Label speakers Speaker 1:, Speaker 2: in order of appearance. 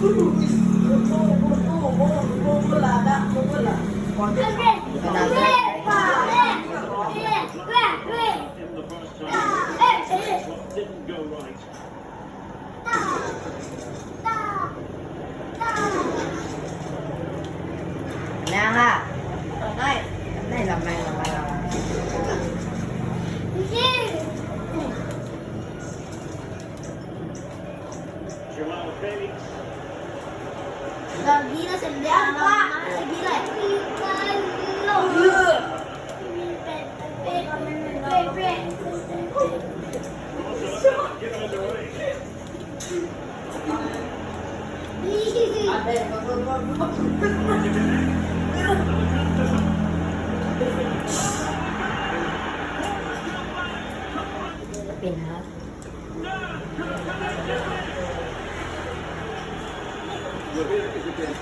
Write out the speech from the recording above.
Speaker 1: Didn't go right.
Speaker 2: Kaya nga. Nay. Nay, lamay.
Speaker 1: Joao Felix.
Speaker 3: Lagi na sa liyan pa.
Speaker 1: Get on the way.
Speaker 2: Pinat.
Speaker 1: Rivera is against.